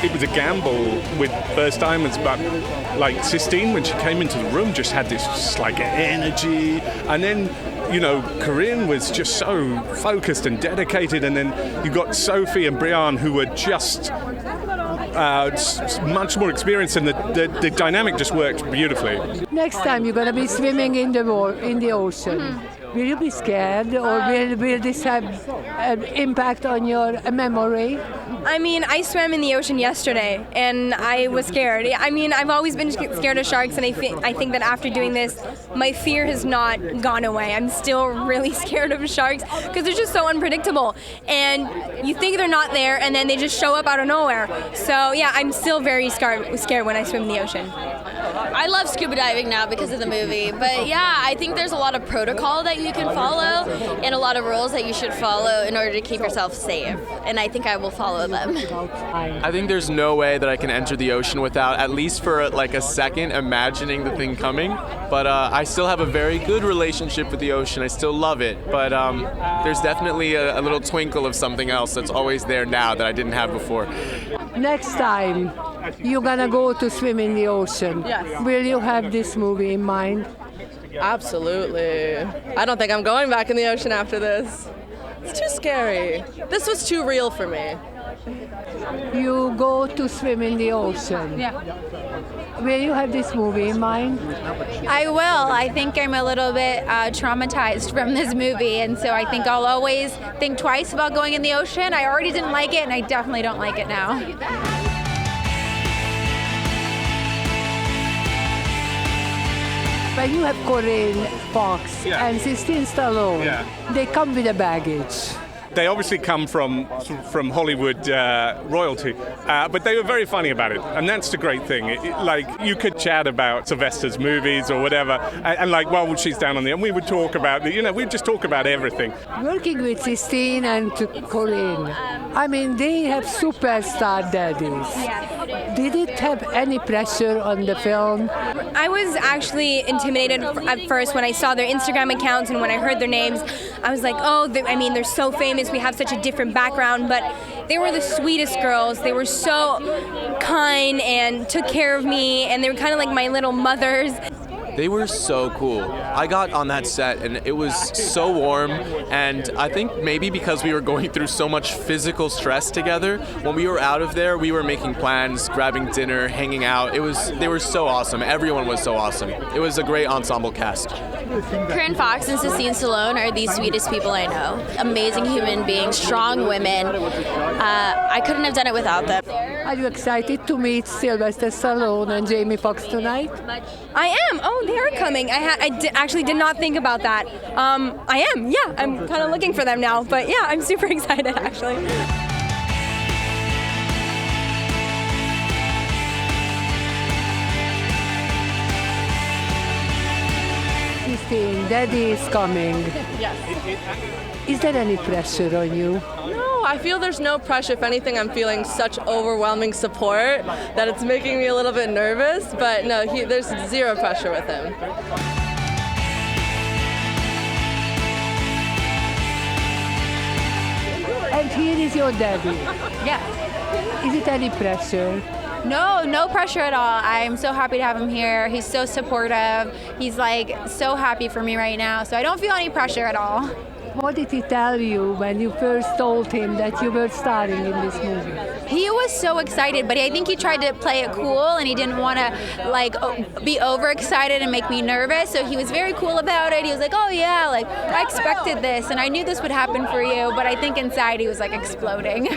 it was a gamble with first timers, but like Sistine, when she came into the room, just had this just like energy, and then Corinne was just so focused and dedicated, and then you got Sophie and Brianne, who were just much more experienced, and the dynamic just worked beautifully. Next time you're going to be swimming in the ocean. Mm-hmm. Will you be scared, or will this have an impact on your memory? I mean, I swam in the ocean yesterday, and I was scared. I mean, I've always been scared of sharks, and I think that after doing this, my fear has not gone away. I'm still really scared of sharks because they're just so unpredictable, and you think they're not there, and then they just show up out of nowhere. So yeah, I'm still very scared when I swim in the ocean. I love scuba diving now because of the movie, but yeah, I think there's a lot of protocol that you can follow and a lot of rules that you should follow in order to keep yourself safe, and I think I will follow them. I think there's no way that I can enter the ocean without, at least for like a second, imagining the thing coming, but I still have a very good relationship with the ocean. I still love it, but there's definitely a little twinkle of something else that's always there now that I didn't have before. Next time you're gonna go to swim in the ocean, yes. Will you have this movie in mind? Absolutely. I don't think I'm going back in the ocean after this. It's too scary. This was too real for me. You go to swim in the ocean. Yeah. Will you have this movie in mind? I will. I think I'm a little bit traumatized from this movie, and so I think I'll always think twice about going in the ocean. I already didn't like it, and I definitely don't like it now. When you have Corinne Foxx and Sistine Stallone, they come with a baggage. They obviously come from Hollywood royalty, but they were very funny about it, and that's the great thing. Like, you could chat about Sylvester's movies or whatever, and like, well, she's down on the, and we would talk about we'd just talk about everything. Working with Sistine and Corinne, I mean, they have superstar daddies. Did it have any pressure on the film? I was actually intimidated at first when I saw their Instagram accounts and when I heard their names. I was like, they're so famous. We have such a different background, but they were the sweetest girls. They were so kind and took care of me, and they were kind of like my little mothers. They were so cool. I got on that set and it was so warm, and I think maybe because we were going through so much physical stress together, when we were out of there, we were making plans, grabbing dinner, hanging out. They were so awesome. Everyone was so awesome. It was a great ensemble cast. Corinne Foxx and Sistine Stallone are the sweetest people I know. Amazing human beings, strong women. I couldn't have done it without them. Are you excited to meet Sylvester Stallone and Jamie Foxx tonight? I am. Oh, they are coming. Actually did not think about that. I am. Yeah, I'm kind of looking for them now. But yeah, I'm super excited actually. Christine, Daddy is coming. Yes. Is there any pressure on you? No, I feel there's no pressure. If anything, I'm feeling such overwhelming support that it's making me a little bit nervous. But no, there's zero pressure with him. And here is your daddy. Yeah. Is it any pressure? No pressure at all. I'm so happy to have him here. He's so supportive. He's like so happy for me right now. So I don't feel any pressure at all. What did he tell you when you first told him that you were starring in this movie? He was so excited, but I think he tried to play it cool, and he didn't want to be overexcited and make me nervous. So he was very cool about it. He was like, "Oh yeah, like I expected this, and I knew this would happen for you." But I think inside he was like exploding.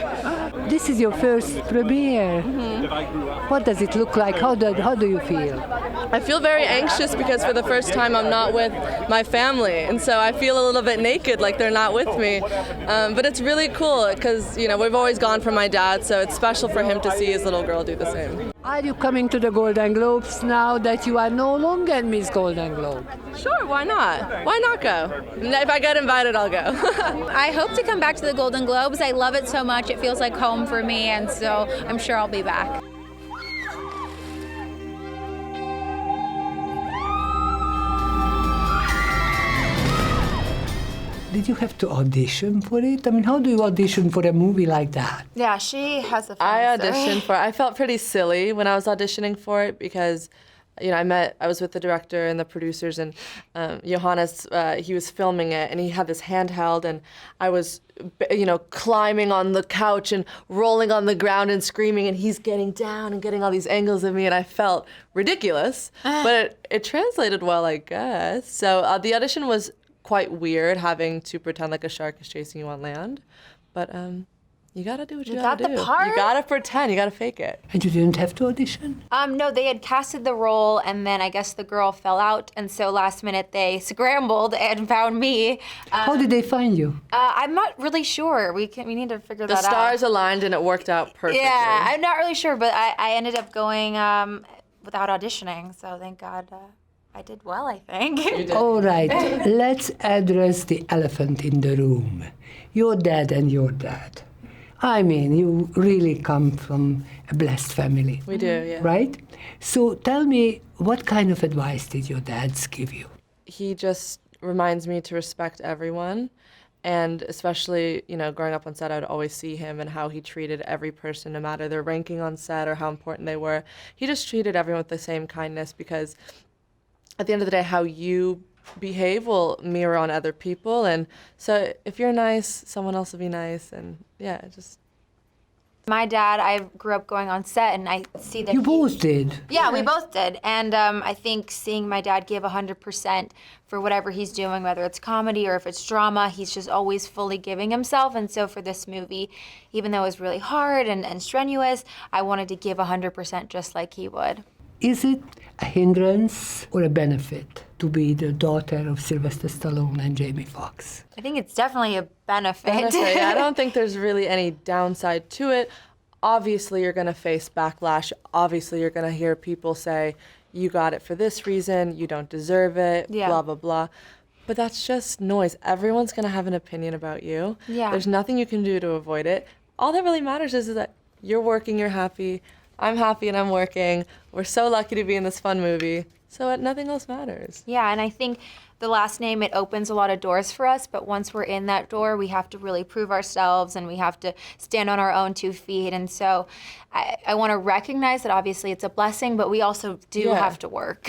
This is your first premiere. Mm-hmm. What does it look like? How do you feel? I feel very anxious because for the first time I'm not with my family, and so I feel a little bit naked, like they're not with me. But it's really cool because we've always gone for my dad, so it's special for him to see his little girl do the same. Are you coming to the Golden Globes now that you are no longer Miss Golden Globe? Sure, why not? Why not go? If I get invited, I'll go. I hope to come back to the Golden Globes. I love it so much. It feels like home for me, and so I'm sure I'll be back. Did you have to audition for it? I mean, how do you audition for a movie like that? Yeah, she has a I auditioned for it. I felt pretty silly when I was auditioning for it because, I was with the director and the producers, and Johannes, he was filming it, and he had this handheld, and I was, climbing on the couch and rolling on the ground and screaming, and he's getting down and getting all these angles of me, and I felt ridiculous, but it translated well, I guess. So the audition was quite weird, having to pretend like a shark is chasing you on land, but you gotta do what you gotta do. You got the part? You gotta pretend, you gotta fake it. And you didn't have to audition? No, they had casted the role, and then I guess the girl fell out, and so last minute they scrambled and found me. How did they find you? I'm not really sure. We need to figure that out. The stars aligned and it worked out perfectly. Yeah, I'm not really sure, but I ended up going without auditioning, so thank God I did well, I think. All right, let's address the elephant in the room. Your dad and your dad. I mean, you really come from a blessed family. We do, yeah. Right? So tell me, what kind of advice did your dads give you? He just reminds me to respect everyone. And especially, growing up on set, I would always see him and how he treated every person, no matter their ranking on set or how important they were. He just treated everyone with the same kindness, because at the end of the day, how you behave will mirror on other people. And so if you're nice, someone else will be nice. And yeah, just... My dad, I grew up going on set, and I see that You both did. Yeah, we both did. And I think seeing my dad give 100% for whatever he's doing, whether it's comedy or if it's drama, he's just always fully giving himself. And so for this movie, even though it was really hard and strenuous, I wanted to give 100% just like he would. Is it a hindrance or a benefit to be the daughter of Sylvester Stallone and Jamie Foxx? I think it's definitely a benefit. Yeah, I don't think there's really any downside to it. Obviously, you're going to face backlash. Obviously, you're going to hear people say, you got it for this reason, you don't deserve it, blah, blah, blah. But that's just noise. Everyone's going to have an opinion about you. Yeah. There's nothing you can do to avoid it. All that really matters is that you're working, you're happy. I'm happy and I'm working. We're so lucky to be in this fun movie. So nothing else matters. Yeah, and I think the last name, it opens a lot of doors for us, but once we're in that door, we have to really prove ourselves and we have to stand on our own 2 feet. And so I want to recognize that obviously it's a blessing, but we also do have to work.